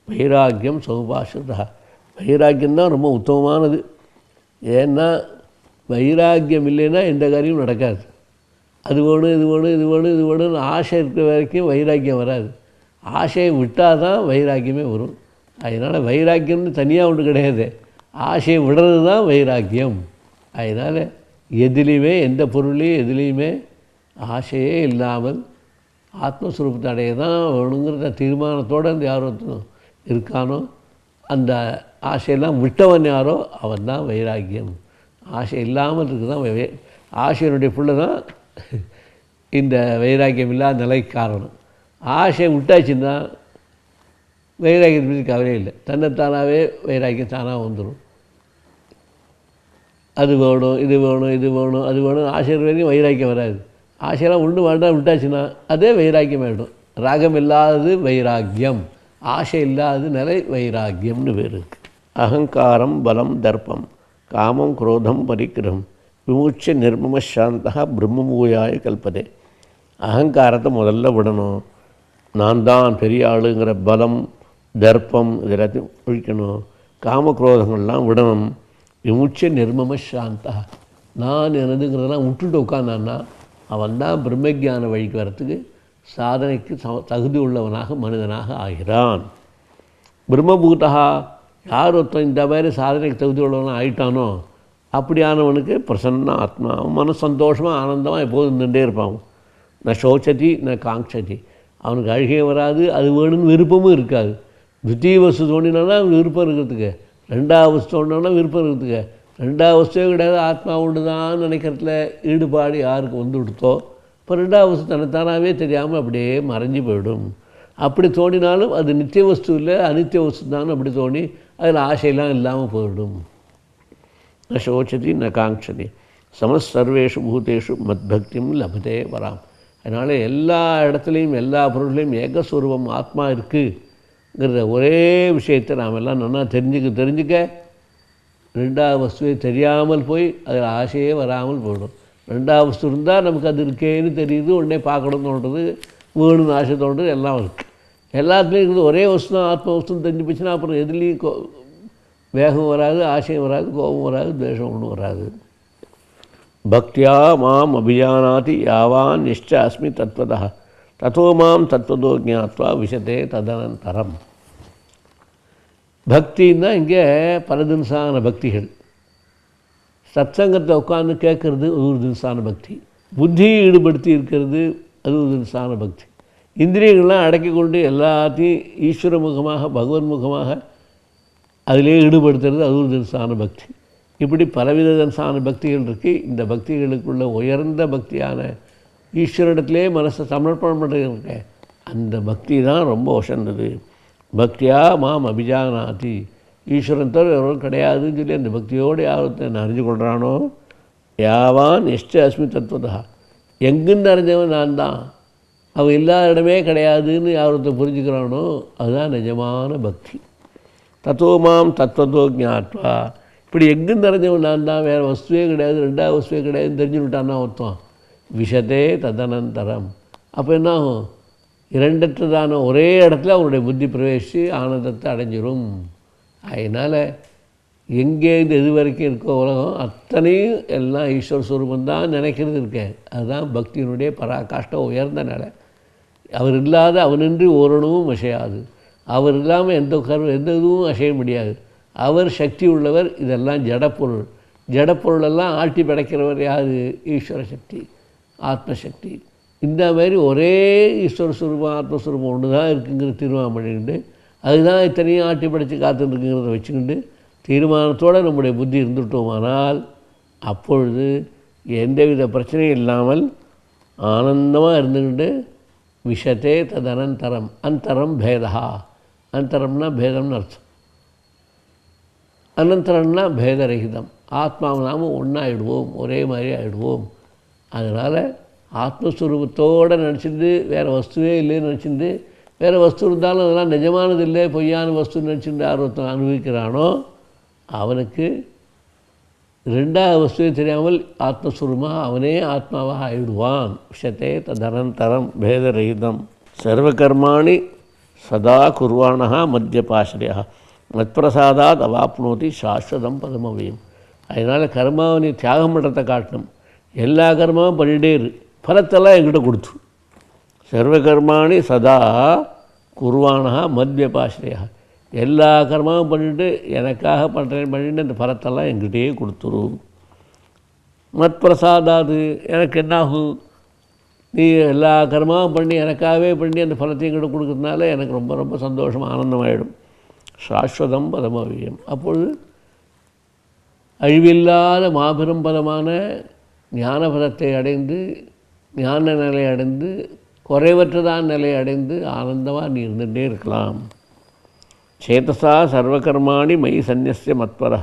வைராக்கியம் சௌபாஷதா. வைராக்கியம்தான் ரொம்ப உத்தமமானது. ஏன்னா வைராக்கியம் இல்லைன்னா எந்த காரியமும் நடக்காது. அது வேணும் இது வேணும் இது வேணும் இது வேணும்னு ஆசை இருக்கிற வரைக்கும் வைராக்கியம் வராது. ஆசையை விட்டால் தான் வைராக்கியமே வரும். அதனால் வைராக்கியம்னு தனியாக ஒன்று கிடையாது. ஆசையை விடுறது தான் வைராக்கியம். அதனால் எதுலேயுமே எந்த பொருளையும் எதுலேயுமே ஆசையே இல்லாமல் ஆத்மஸ்வரூபத்தை அடைய தான் வேணுங்கிற தீர்மானத்தோடு அந்த யார் இருக்கானோ, அந்த ஆசையெல்லாம் விட்டவன் யாரோ அவன் தான் வைராக்கியம். ஆசை இல்லாமல் இருக்குது தான் ஆசையினுடைய பிள்ளை தான் இந்த வைராக்கியம் இல்லாத நிலைக்கு காரணம். ஆசையை விட்டாச்சுன்னா வைராக்கியத்தை பற்றி கவலையே இல்லை. தன்னைத்தானாகவே வைராக்கியம் தானாக வந்துடும். அது வேணும் இது வேணும் இது வேணும் அது வேணும் ஆசை வரைக்கும் வைராக்கியம் வராது. ஆசையெல்லாம் ஒன்று வேண்டாம் விட்டாச்சுன்னா அதே வைராக்கியம் ஆகிடும். ராகம் இல்லாதது வைராக்கியம், ஆசை இல்லாதது நிலை வைராக்கியம்னு பேர் இருக்குது. அகங்காரம் பலம் தர்ப்பம் காமம் குரோதம் பரிக்கிரம் விமுட்ச நிர்மம சாந்தா பிரம்மபூயாய கல்பதே. அகங்காரத்தை முதல்ல விடணும். நான் தான் பெரிய ஆளுங்கிற பலம் தர்ப்பம் இதெல்லாத்தையும் ஒழிக்கணும். காமக்ரோதங்கள்லாம் விடணும். விமுட்ச நிர்மம சாந்தா, நான் எனதுங்கிறதெல்லாம் விட்டுட்டு உட்காந்தான்னா அவன் தான் பிரம்மஜான வழிக்கு வரத்துக்கு சாதனைக்கு தகுதி உள்ளவனாக மனிதனாக ஆகிறான். பிரம்மபூதா, யார் ஒருத்தன் இந்த மாதிரி சாதனைக்கு தகுதி உள்ளவனாக ஆகிட்டானோ அப்படியானவனுக்கு பிரசன்ன ஆத்மா, மன சந்தோஷமாக ஆனந்தமாக எப்போதும் நின்றே இருப்பான். நான் சோச்சதி நான் காங்சதி, அவனுக்கு அழுகையும் வராது, அது வேணும்னு விருப்பமும் இருக்காது. துத்திய வஸ்து தோண்டினாலும் அவனுக்கு விருப்பம் இருக்கிறதுக்கு, ரெண்டாவது வஸ்து தோண்டினா விருப்பம் இருக்கிறதுக்கு, ரெண்டாவது வஸ்துவே கிடையாது ஆத்மா ஒன்று தான் நினைக்கிறதுல ஈடுபாடு யாருக்கு வந்து கொடுத்தோ இப்போ ரெண்டாவது வஸ்து தன்னைத்தானாகவே தெரியாமல் அப்படியே மறைஞ்சி போயிடும். அப்படி தோண்டினாலும் அது நித்திய வஸ்து இல்லை அனித்திய வஸ்து தான் அப்படி தோண்டி அதில் ஆசையெல்லாம் இல்லாமல் போயிடும். ந சோச்சதி ந காங்சதி சமசர்வேஷு பூதேஷு மத்பக்தியும் லபதே வராம். அதனால் எல்லா இடத்துலையும் எல்லா பொருள்லையும் ஏகஸ்வரூபம் ஆத்மா இருக்குங்கிற ஒரே விஷயத்தை நாம் எல்லாம் நல்லா தெரிஞ்சுக்க ரெண்டாவது வஸ்துவை தெரியாமல் போய் அதில் ஆசையே வராமல் போயிடும். ரெண்டாவது வஸ்து இருந்தால் நமக்கு அது இருக்கேன்னு தெரியுது, உடனே பார்க்கணும்னு தோன்றது, வேணும்னு ஆசை தோன்றது, எல்லாம் இருக்குது. எல்லாத்துலேயும் இருக்குது ஒரே வஸ்து தான் ஆத்ம வஸ்துன்னு தெரிஞ்சு போச்சுன்னா அப்புறம் எதுலேயும் வேகம் வராது, ஆசையும் வராது, கோபம் வராது, துவேஷம் ஒன்றும் வராது. பக்தியா மாம் அபிஜானாதி யாவான் நிஷ்ட அஸ்மி தத்வதா தத்தோ மாம் தத்வதோ ஜாத்வா விஷதே ததனந்தரம். பக்தின்னா இங்கே பல தினசான பக்திகள். சத்சங்கத்தை உட்காந்து கேட்குறது ஒரு தினசான பக்தி, புத்தியை ஈடுபடுத்தி இருக்கிறது அது ஒரு தினசான பக்தி, இந்திரியங்கள்லாம் அடக்கி கொண்டு எல்லாத்தையும் ஈஸ்வர முகமாக பகவன் முகமாக அதிலே ஈடுபடுத்துறது அது ஒரு தினசான பக்தி. இப்படி பலவித தினசான பக்திகள் இருக்குது. இந்த பக்திகளுக்குள்ள உயர்ந்த பக்தியான ஈஸ்வரிடத்திலே மனசை சமர்ப்பணம் பண்ணுறது அந்த பக்தி தான் ரொம்ப உசந்தது. பக்தியா மாம் அபிஜானாதி, ஈஸ்வரன் தவிர எவரும் கிடையாதுன்னு சொல்லி அந்த பக்தியோடு யார் அறிஞ்சு கொள்கிறானோ யாவான் எஷ்ட அஸ்மி தத்துவதா, எங்குன்னு அறிஞ்சவன் நான் தான், அவன் இல்லாத இடமே கிடையாதுன்னு யார் புரிஞ்சுக்கிறானோ அதுதான் நிஜமான பக்தி. தத்துவ மாம் தத்துவதோ ஜாத்வா, இப்படி எங்குன்னு அறிஞ்சவன் நான் தான், வேறு வஸ்துவே கிடையாது ரெண்டாவது வஸ்துவே கிடையாதுன்னு தெரிஞ்சுக்கிட்டான்னா ஒருத்தன் விஷதே ததனந்தரம். அப்போ என்ன ஆகும், இரண்டற்றதான ஒரே இடத்துல அவனுடைய புத்தி பிரவேசித்து ஆனந்தத்தை அடைஞ்சிடும். அதனால் எங்கேருந்து எது வரைக்கும் இருக்கோ உலகம் அத்தனையும் எல்லாம் ஈஸ்வர ஸ்வரூபம் தான் நினைக்கிறது இருக்கேன். அதுதான் பக்தியினுடைய பராகாஷ்ட உயர்ந்த நிலை. அவர் இல்லாத அவனின்றி ஓரணுவும் அசையாது, அவர் இல்லாமல் எந்த இதுவும் அசைய முடியாது. அவர் சக்தி உள்ளவர். இதெல்லாம் ஜடப்பொருள். ஜடப்பொருளெல்லாம் ஆட்டி படைக்கிறவர் யார்? ஈஸ்வர சக்தி, ஆத்மசக்தி. இந்த மாதிரி ஒரே ஈஸ்வர ஸ்வரூபம் ஆத்மஸ்வரூபம் ஒன்று தான் இருக்குங்கிற தீர்மானம் பண்ணிக்கிட்டு அதுதான் இத்தனையும் ஆட்டி படைத்து காத்துருக்குங்கிறத வச்சுக்கிண்டு தீர்மானத்தோடு நம்முடைய புத்தி இருந்துட்டோமானால் அப்பொழுது எந்தவித பிரச்சனையும் இல்லாமல் ஆனந்தமாக இருந்துக்கிட்டு விஷத்தே தது அனந்தரம். அந்தரம் பேதா, அந்தரம்னா பேதம்னு அர்த்தம், அனந்தரம்னா பேதரகிதம். ஆத்மாவை நாம் ஒன்றாயிடுவோம், ஒரே மாதிரி ஆகிடுவோம். அதனால் ஆத்மஸ்வரூபத்தோடு நினச்சிட்டு வேறு வஸ்துவே இல்லைன்னு நினச்சிட்டு, வேறு வஸ்து இருந்தாலும் அதெல்லாம் நிஜமானது இல்லை பொய்யான வஸ்துன்னு நினச்சிட்டு ஆர்வத்தை அனுபவிக்கிறானோ அவனுக்கு ரெண்டாவது வஸ்துவே தெரியாமல் ஆத்மஸ்வரூபமாக அவனே ஆத்மாவாக ஆயிடுவான். விஷத்தே ததனந்தரம் பேதரகிதம். சர்வகர்மாணி சதா குர்வாணः மத்யபாஸ்ரயः மத்பிரசாதாத் அவாப்னோதி சாஸ்வதம் பதமவியம். அதனால் கர்மாவை நீ தியாகம் பண்ணுறதை காட்டணும். எல்லா கர்மாவும் பண்ணிகிட்டே இரு, பலத்தெல்லாம் என்கிட்ட கொடுத்து. சர்வ கர்மாணி சதா குர்வாணः மத்யபாஸ்ரயः, எல்லா கர்மாவும் பண்ணிட்டு எனக்காக பண்ணிட்டு அந்த பலத்தெல்லாம் என்கிட்டயே கொடுத்துரு. மத்பிரசாதாது, எனக்கு என்னாகும், நீ எல்லா கர்மாவும் பண்ணி எனக்காகவே பண்ணி அந்த பலத்தையும் என்கிட்ட கொடுக்கறதுனால எனக்கு ரொம்ப ரொம்ப சந்தோஷம், ஆனந்தமாயிடும். சாஸ்வதம் பதமவியம், அப்பொழுது அழிவில்லாத மாபெரும் பதமான ஞான பதத்தை அடைந்து, ஞான நிலை அடைந்து, குறைவற்றதான நிலை அடைந்து ஆனந்தமாக நீ இருந்துகிட்டே இருக்கலாம். சேதசா சர்வகர்மாணி மயி சந்நியஸ்ய மத்பரः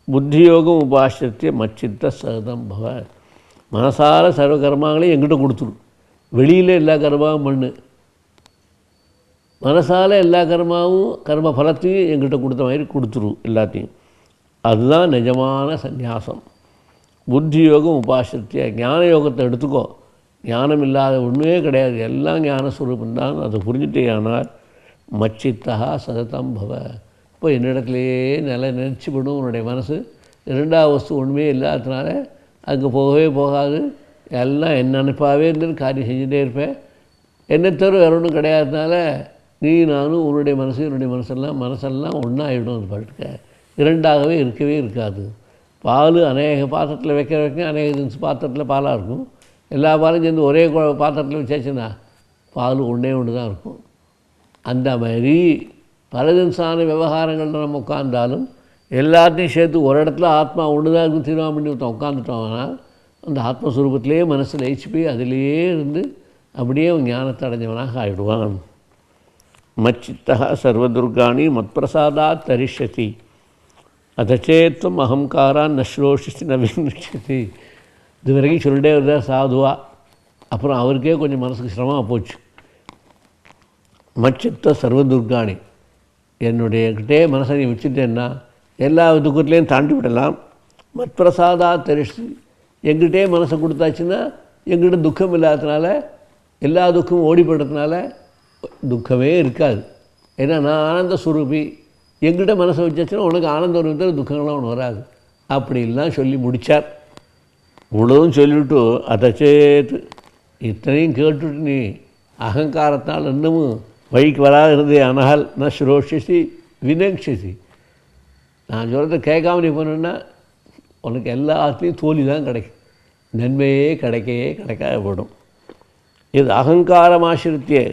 புத்தியோகம் உபாசித்திய மச்சித்த சதம் பவ. மனசார சர்வகர்மாங்களையும் எங்கிட்ட கொடுத்துரு, வெளியில் எல்லா கர்மாவும் பண்ணு, மனசால் எல்லா கர்மாவும் கர்ம பலத்தையும் எங்கிட்ட கொடுத்த மாதிரி கொடுத்துரு எல்லாத்தையும். அதுதான் நிஜமான சந்நியாசம். புத்தி யோகம் உபாசித்திய, ஞான யோகத்தை எடுத்துக்கோ. ஞானம் இல்லாத ஒன்றுமே கிடையாது, எல்லாம் ஞானஸ்வரூபந்தான். அதை புரிஞ்சுட்டேயானால் மச்சித்தா சததம் பவ. இப்போ என்னிடத்துலையே நினச்சிவிடும் உன்னுடைய மனசு. இரண்டாவது வஸ்து ஒன்றுமே இல்லாததுனால அங்கே போகவே போகாது, எல்லாம் என்ன நினைப்பாகவே இருந்து காரியம் செஞ்சுட்டே இருப்பேன். என்னை தவிர வேற ஒன்றும் கிடையாதுனால நீ நானும் உன்னுடைய மனசு என்னுடைய மனசெல்லாம் ஒன்றாயிடும். அது பாட்டுக்க இரண்டாகவே இருக்கவே இருக்காது. பால் அநேக பாத்திரத்தில் வைக்க அநேக பாத்திரத்தில் பாலாக இருக்கும். எல்லா பாலும் சேர்ந்து ஒரே பாத்திரத்தில் வச்சாச்சுன்னா பால் ஒன்றே ஒன்று தான் இருக்கும். அந்த மாதிரி பலதின்சான விவகாரங்களில் நம்ம உட்கார்ந்தாலும் எல்லாத்தையும் சேர்த்து ஒரு இடத்துல ஆத்மா ஒன்று தான் இருக்கும் தீர்மானம் பண்ணி உட்காந்துட்டோம்னா அந்த ஆத்மஸ்வரூபத்திலே மனசு லயிச்சு போய் அதிலேயே இருந்து அப்படியே ஞானத்தை அடைஞ்சவனாக ஆகிடுவான். மச்சித்தா சர்வதுர்காணி மத்பிரசாதாத் தரிஷ்யதி அதச்சேத்வம் அகங்காரான் நஸ்ரோஷிச்சு நவீனிச்சதி. இது வரைக்கும் சொல்லிட்டே இருந்தார் சாதுவா. அப்புறம் அவருக்கே கொஞ்சம் மனசுக்கு சிரமமாக போச்சு. மச்சித்த சர்வதுர்காணி, என்னுடைய கிட்டே மனசை நீ வச்சுட்டேன்னா எல்லா துக்கத்துலேயும் தாண்டி விடலாம். மத்பிரசாதா தரிசி, எங்கிட்டே மனசை கொடுத்தாச்சுன்னா எங்கிட்ட துக்கம் இல்லாததுனால எல்லா துக்கமும் ஓடிப்படுறதுனால துக்கமே இருக்காது. ஏன்னா நான் ஆனந்த ஸ்வரூபி, எங்கிட்ட மனசை வச்சாச்சுன்னா உனக்கு ஆனந்தம் வருவது, துக்கங்கள்லாம் ஒன்று வராது. அப்படிலாம் சொல்லி முடித்தார். இவ்வளவும் சொல்லிவிட்டு அதை சேர்த்து இத்தனையும் கேட்டுட்டு நீ அகங்காரத்தால் இன்னமும் வழிக்கு வராது இருந்தே ஆனால் நான் ஸ்ரோஷிசி வினக்ஷிசி, நான் சொல்கிறத கேட்காம நீ போனேன்னா உனக்கு எல்லாத்துலேயும் தோல்வி தான் கிடைக்கும், நன்மையே கிடைக்காத போடும். இது அகங்காரம் ஆசிரித்தியே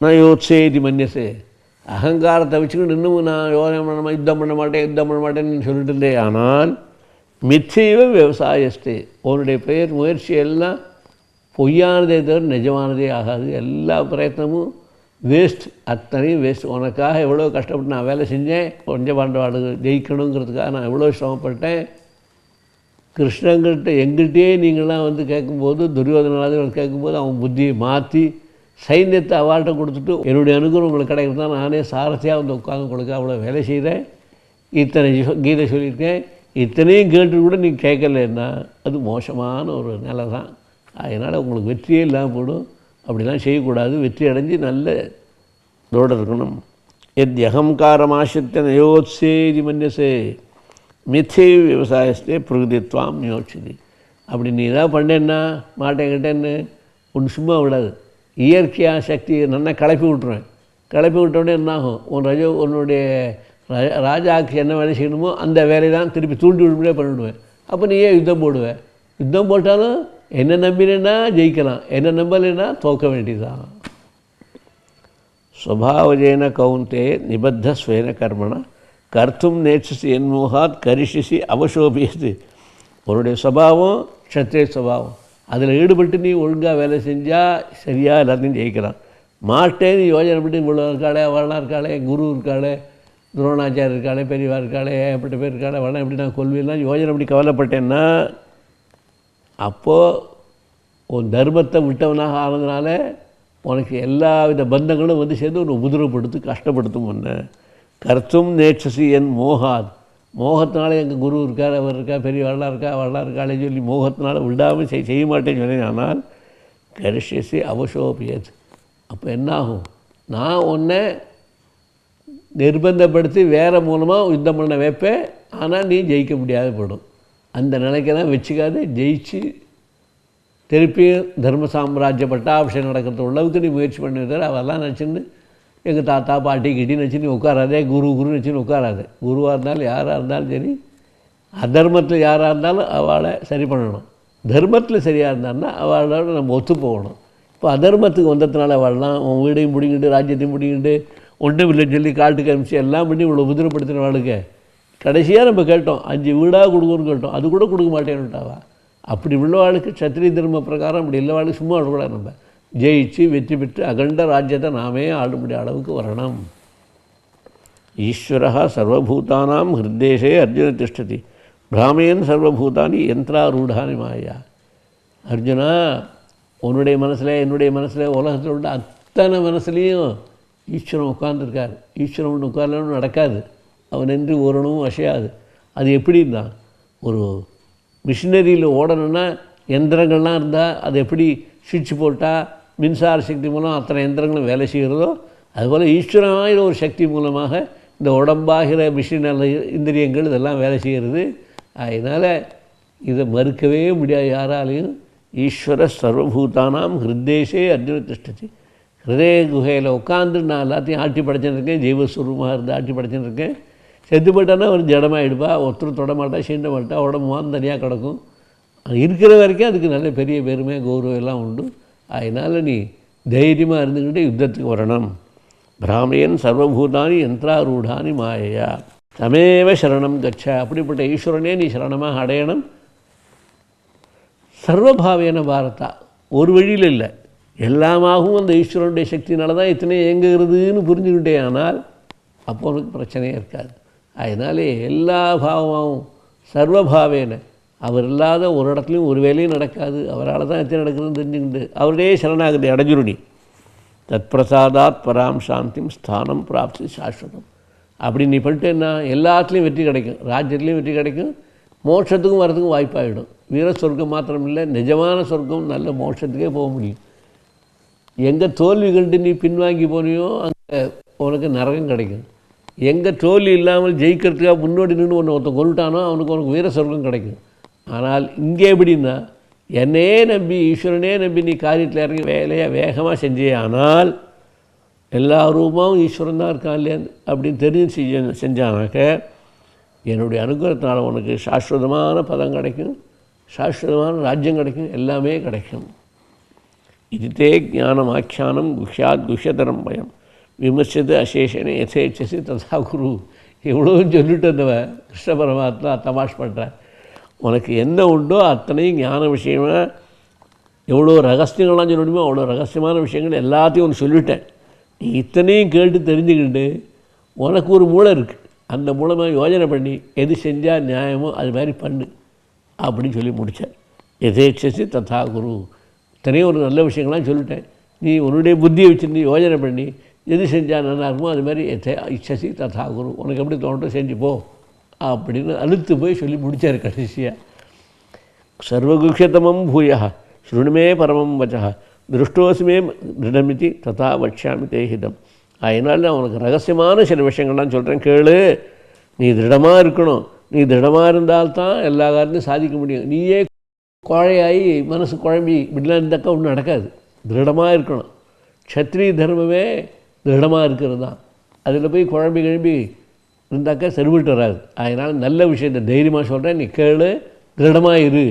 நான் யோத்சேதி மன்னியசே. அகங்காரத்தை வச்சுக்கிட்டு இன்னமும் நான் யோசனை பண்ண யுத்தம் பண்ண மாட்டேன்னு சொல்லிட்டு இருந்தே ஆனால் மிச்சைவ விவசாயஸ்தே, உன்னுடைய பெயர் முயற்சி எல்லாம் பொய்யானதே தவிர நிஜமானதே ஆகாது. எல்லா பிரயத்னமும் வேஸ்ட், அத்தனையும் வேஸ்ட். உனக்காக எவ்வளோ கஷ்டப்பட்டு நான் வேலை செஞ்சேன், கொஞ்சம் பாண்டவாடு ஜெயிக்கணுங்கிறதுக்காக நான் எவ்வளோ சிரமப்பட்டேன். கிருஷ்ணங்கிட்ட எங்கிட்டே நீங்களாம் வந்து கேட்கும்போது, துரியோதனாவது கேட்கும்போது அவன் புத்தியை மாற்றி சைன்யத்தை அவார்ட்டை கொடுத்துட்டு என்னுடைய அனுகிரகம் உங்களுக்கு கிடைக்கிறது தான் நானே சாரதியாக வந்து உட்காந்து கொடுக்க அவ்வளோ வேலை செய்கிறேன். இத்தனை கீதை சொல்லியிருக்கேன், இத்தனையும் கேட்டு கூட நீங்கள் கேட்கலன்னா அது மோசமான ஒரு நிலை தான். அதனால் உங்களுக்கு வெற்றியே இல்லாமல் போடும். அப்படிலாம் செய்யக்கூடாது. வெற்றி அடைஞ்சு நல்ல இதோடு இருக்கணும். எத் அகங்காரமாசித்த நயோத்சேதி மன்யசே மிச்சை விவசாயஸ்தே பிரகிருதித்வாம் யோசிச்சு. அப்படி நீ ஏதாவது பண்ணேன்னா மாட்டேங்கிட்டேன்னு ஒன்று சும்மா விடாது. இயற்கையாக சக்தியை நல்லா கிளப்பி விட்டுருவேன். கிளப்பி விட்டோடனே என்னாகும், உன்னுடைய ராஜாவுக்கு என்ன வேலை செய்யணுமோ அந்த வேலையை தான் திருப்பி தூண்டி விடுபடியே பண்ணிவிடுவேன். அப்போ நீ ஏன் யுத்தம் போடுவேன்? யுத்தம் போட்டாலும் என்ன நம்பினேன்னா ஜெயிக்கலாம், என்ன நம்பலைன்னா தோற்க வேண்டியதுதான். ஸ்வபாவஜேன கௌந்தே நிபத்த ஸ்வேன கர்மண கர்த்தும் நேட்சசி என்மோகாத் கரிஷிசி அவசோபியது. உன்னுடைய சுபாவம் க்ஷத்ரிய சுபாவம், அதில் ஈடுபட்டு நீ ஒழுங்காக வேலை செஞ்சால் சரியாக எல்லாத்தையும் ஜெயிக்கலாம். மாட்டேன்னு யோஜனை பண்ணி இவ்வளோ இருக்காளே அவளாக இருக்காளே குரு இருக்காளே துரோணாச்சாரியர் இருக்காளே பெரியவா இருக்காளே ஏற்பட்ட பேர் இருக்காளே அவளாம் எப்படி நான் கொள்வேலாம் யோஜனை பண்ணி கவலைப்பட்டேன்னா அப்போது உன் தர்மத்தை விட்டவனாக ஆனதுனால உனக்கு எல்லா வித பந்தங்களும் வந்து சேர்ந்து உன்னை உபதிரப்படுத்து கஷ்டப்படுத்தும். ஒன்று கர்த்தும் நேட்சசி என் மோகாத், மோகத்தினால எங்கள் குரு இருக்கார் அவர் இருக்கா பெரியவாளாக இருக்கா அவளாக இருக்காளே சொல்லி மோகத்தினால விடாமல் செய்ய மாட்டேன்னு சொன்னேன். ஆனால் கரிஷசி அவசோபியது. அப்போ என்னாகும், நான் உன்னை நிர்பந்தப்படுத்தி வேறு மூலமாக யுத்தம் பண்ண வைப்பேன். ஆனால் நீ ஜெயிக்க முடியாத போடும். அந்த நிலைக்கு தான் வச்சுக்காது. ஜெயிச்சு திருப்பியும் தர்ம சாம்ராஜ்ய பட்டாபிஷேகம் நடக்கிறது உள்ளவுக்கு நீ முயற்சி பண்ணி தவிர அவெல்லாம் நினச்சின்னு எங்கள் தாத்தா பாட்டி கிட்டின்னு வச்சு நீ உட்காராதே, குருன்னு வச்சுன்னு உட்காராதே. குருவாக இருந்தாலும் யாராக இருந்தாலும் சரி, அதர்மத்தில் யாராக இருந்தாலும் அவளை சரி பண்ணணும். தர்மத்தில் சரியாக இருந்தான்னா அவளோட நம்ம ஒத்து போகணும். இப்போ அதர்மத்துக்கு வந்ததுனால அவள்லாம் உன் வீடையும் பிடிங்கிட்டு ராஜ்யத்தையும் பிடிங்கிட்டு ஒன்றும் இல்லைன்னு சொல்லி காட்டுக்கு அனுப்பிச்சு எல்லாம் பண்ணி இவ்வளோ உபதிரப்படுத்தின வாழ்க்கை. கடைசியாக நம்ம கேட்டோம் 5 வீடாக கொடுக்குன்னு கேட்டோம், அது கூட கொடுக்க மாட்டேன்னுட்டாவா. அப்படி உள்ளவாளுக்கு சத்திரிய தர்ம பிரகாரம் அப்படி இல்லவாளுக்கு சும்மா விடக்கூடாது. நம்ம ஜெயிச்சு வெற்றி பெற்று அகண்ட ராஜ்யத்தை நாமே ஆளும்படி அளவுக்கு வரணும். ஈஸ்வரா சர்வபூதானாம் ஹிருதேஷே அர்ஜுன திஷ்டதி பிராமேன் சர்வபூதானி யந்திராரூடானி மாயா. அர்ஜுனா, உன்னுடைய மனசில் என்னுடைய மனசில் உலகத்தில் உள்ள அத்தனை மனசுலேயும் ஈஸ்வரன் உட்கார்ந்துருக்கார். ஈஸ்வரன் ஒன்று உட்கார்லன்னு நடக்காது. அவன் என்று ஓரணும் அசையாது. அது எப்படின்னா, ஒரு மிஷினரியில் ஓடணுன்னா எந்திரங்கள்லாம் இருந்தால் அது எப்படி சுவிட்ச் போட்டால் மின்சார சக்தி மூலம் அத்தனை எந்திரங்களும் வேலை செய்கிறதோ, அதுபோல் ஈஸ்வரமாகிற ஒரு சக்தி மூலமாக இந்த உடம்பாகிற மிஷினல் இந்திரியங்கள் இதெல்லாம் வேலை செய்கிறது. அதனால் இதை மறுக்கவே முடியாது யாராலையும். ஈஸ்வர சர்வபூதானாம் ஹிருதேஷே அர்ஜுன திஷ்டதி. ஹிருதய குகையில் உட்காந்து நான் எல்லாத்தையும் ஆட்டி படைச்சுன்னு இருக்கேன். ஜெய்வஸ்வரூபமாக இருந்து ஆட்டி படைச்சுன்னு இருக்கேன். செத்து போட்டான்னா ஒரு ஜடமாகிடுப்பா, ஒருத்தர் தொடமாட்டா, சீண்ட மாட்டா, உடம்பு தனியாக கிடக்கும். இருக்கிற வரைக்கும் அதுக்கு நல்ல பெரிய பெருமை கௌரவம் எல்லாம் உண்டு. அதனால் நீ தைரியமாக இருந்துக்கிட்டு யுத்தத்துக்கு வரணும். பிராமேன் சர்வபூதானி யந்திராரூடானி மாயையா தமேவ சரணம் கச்ச. அப்படிப்பட்ட ஈஸ்வரனே நீ சரணமாக அடையணும். சர்வபாவேன பாரதா, ஒரு வழியில் இல்லை, எல்லாமாகவும் அந்த ஈஸ்வரனுடைய சக்தினால தான் இத்தனை இயங்குகிறதுன்னு புரிஞ்சுக்கிட்டே. ஆனால் அப்போ உனக்கு பிரச்சனையே இருக்காது. அதனாலே எல்லா பாவமாகவும் சர்வபாவேன, அவர் இல்லாத ஒரு இடத்துலையும் ஒரு வேலையும் நடக்காது. அவரால் தான் எத்தனை நடக்குதுன்னு தெரிஞ்சுக்கிட்டு அவருடைய சரணாகதி அடைஞ்சுருடி. தத் பிரசாதாத் பராம் சாந்திம் ஸ்தானம் பிராப்தி சாஸ்வதம். அப்படி நீ பண்ணிட்டேன்னா எல்லாத்துலேயும் வெற்றி கிடைக்கும். ராஜ்யத்துலேயும் வெற்றி கிடைக்கும், மோட்சத்துக்கும் வரதுக்கும் வாய்ப்பாகிடும். வீர சொர்க்கம் மாத்திரம் இல்லை, நிஜமான சொர்க்கம், நல்ல மோட்சத்துக்கே போக முடியும். எங்கே தோல்வி கண்டு நீ பின்வாங்கி போனியோ அங்கே உனக்கு நரகம் கிடைக்கும். எங்கே தோல்வி இல்லாமல் ஜெயிக்கிறதுக்காக முன்னோடி நின்று ஒருத்தன் கொண்டுட்டானோ உனக்கு வீர சொர்க்கம் கிடைக்கும். ஆனால் இங்கே எப்படின்னா, என்னையே நம்பி ஈஸ்வரனே நம்பி நீ காரியத்தில் இறங்கி வேலையை வேகமாக செஞ்சே, ஆனால் எல்லா ரூபமும் ஈஸ்வரன் தான் இருக்கான் இல்லையா அப்படின்னு தெரிஞ்சு செஞ்சானாக்க என்னுடைய அனுகிரகத்தினால் உனக்கு சாஸ்வதமான பதம் கிடைக்கும், சாஸ்வதமான ராஜ்யம் கிடைக்கும், எல்லாமே கிடைக்கும். இதுதே ஞானம் ஆக்கியானம் குஹ்யாத் குஹ்யதரம் பயம் விமர்சது அசேஷனே யசேச்சசி ததா குரு. எவ்வளோன்னு சொல்லிட்டு வந்தவன் கிருஷ்ண பரமாத்மா தமாஷ் பண்ணுறேன். உனக்கு என்ன உண்டோ அத்தனையும் ஞான விஷயமாக எவ்வளோ ரகசியங்கள்லாம் சொல்லணுமோ அவ்வளோ ரகசியமான விஷயங்கள் எல்லாத்தையும் உனக்கு சொல்லிவிட்டேன். நீ இத்தனையும் கேட்டு தெரிஞ்சுக்கிட்டு உனக்கு ஒரு மூளை இருக்குது, அந்த மூலமாக யோஜனை பண்ணி எது செஞ்சால் நியாயமோ அது மாதிரி பண்ணு அப்படின்னு சொல்லி முடித்தார். எதேச்சசி ததா குரு. இத்தனையும் ஒரு நல்ல விஷயங்கள்லாம் சொல்லிட்டேன். நீ உன்னுடைய புத்தியை வச்சுருந்து யோஜனை பண்ணி எது செஞ்சால் நல்லா இருக்குமோ அது மாதிரி இச்சசி ததா குரு. உனக்கு எப்படி தோன்றோ செஞ்சு போ அப்படின்னு அழுத்து போய் சொல்லி முடித்தார் கடைசியாக. சர்வகுஹ்யதமம் பூயா ஸ்ருணுமே பரமம் வச்சா திருஷ்டோசுமே திருடமிதி ததா வக்ஷாமி தேஹிதம். அதனால் நான் உனக்கு ரகசியமான சில விஷயங்கள்லாம் சொல்கிறேன், கேளு. நீ திருடமாக இருக்கணும். நீ திருடமாக இருந்தால்தான் எல்லா காரியத்தையும் சாதிக்க முடியும். நீயே கோழையாகி மனசு குழம்பி இப்படிலாம் இருந்தாக்கா ஒன்றும் நடக்காது. திருடமாக இருக்கணும். க்ஷத்ரிய தர்மமே திருடமாக இருக்கிறது தான். அதில் போய் குழம்பி இருந்தாக்கா சரிபட்டு வராது. அதனால் நல்ல விஷயத்தை தைரியமாக சொல்கிறேன், நீ கேளு, திருடமாக இரு.